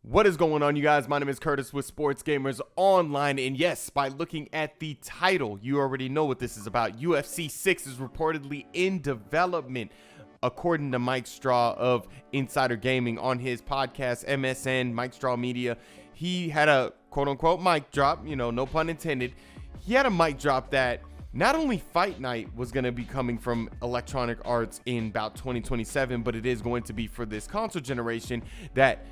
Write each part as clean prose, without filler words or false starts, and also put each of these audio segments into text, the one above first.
What is going on, you guys? My name is Curtis with Sports Gamers Online, and yes, by looking at the title, you already know what this is about. UFC 6 is reportedly in development, according to Mike Straw of Insider Gaming on his podcast, MSN, Mike Straw Media. He had a quote-unquote mic drop, no pun intended. He had a mic drop that not only Fight Night was going to be coming from Electronic Arts in about 2027, but it is going to be for this console generation that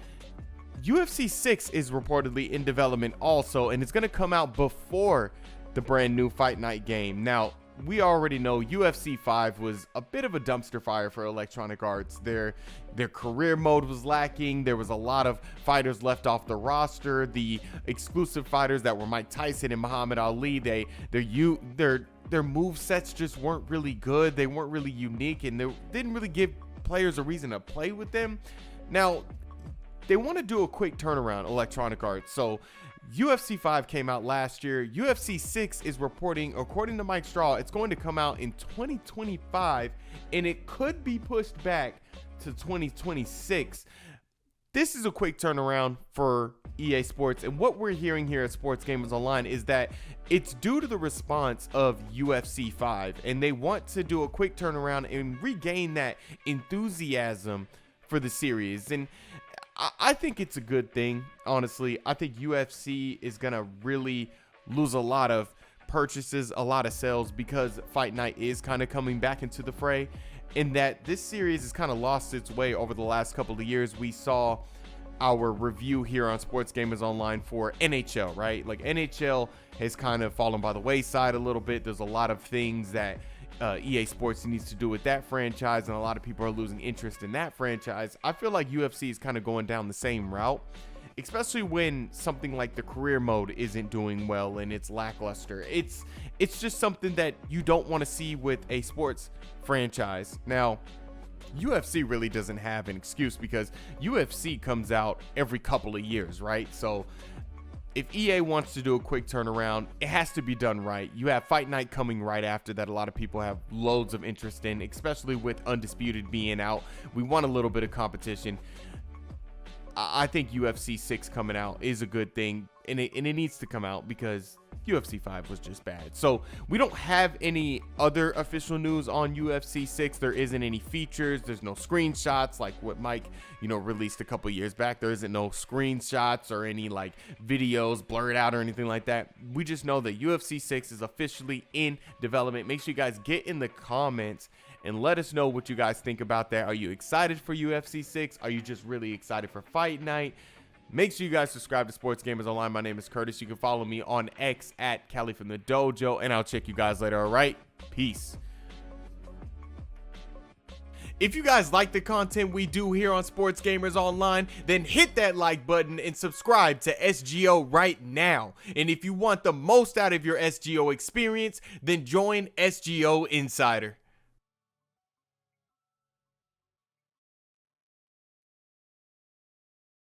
UFC 6 is reportedly in development also, and it's going to come out before the brand new Fight Night game. Now, we already know UFC 5 was a bit of a dumpster fire for Electronic Arts. Their career mode was lacking. There was a lot of fighters left off the roster. The exclusive fighters that were Mike Tyson and Muhammad Ali, their move sets just weren't really good. They weren't really unique, and they didn't really give players a reason to play with them. Now, they want to do a quick turnaround, Electronic Arts. So UFC 5 came out last year. UFC 6 is reporting, according to Mike Straw, it's going to come out in 2025, and it could be pushed back to 2026. This is a quick turnaround for EA Sports, and what we're hearing here at Sports Gamers Online is that it's due to the response of UFC 5, and they want to do a quick turnaround and regain that enthusiasm for the series. And I think it's a good thing, honestly. I think UFC is going to really lose a lot of purchases, a lot of sales, because Fight Night is kind of coming back into the fray, and that this series has kind of lost its way over the last couple of years. We saw our review here on Sports Gamers Online for NHL, right? Like, NHL has kind of fallen by the wayside a little bit. There's a lot of things that EA Sports needs to do with that franchise, and a lot of people are losing interest in that franchise. I feel like UFC is kind of going down the same route, especially when something like the career mode isn't doing well and it's lackluster. It's just something that you don't want to see with a sports franchise. Now, UFC really doesn't have an excuse, because UFC comes out every couple of years, right? So if EA wants to do a quick turnaround, it has to be done right. You have Fight Night coming right after that. A lot of people have loads of interest in, especially with Undisputed being out. We want a little bit of competition. I think UFC 6 coming out is a good thing, and it needs to come out because UFC 5 was just bad. So we don't have any other official news on UFC 6. There isn't any features. There's no screenshots like what Mike, released a couple years back. There isn't no screenshots or any like videos blurred out or anything like that. We just know that UFC 6 is officially in development. Make sure you guys get in the comments and let us know what you guys think about that. Are you excited for UFC 6? Are you just really excited for Fight Night? Make sure you guys subscribe to Sports Gamers Online. My name is Curtis. You can follow me on X at Cali from the Dojo, and I'll check you guys later. All right, peace. If you guys like the content we do here on Sports Gamers Online, then hit that like button and subscribe to SGO right now. And if you want the most out of your SGO experience, then join SGO Insider.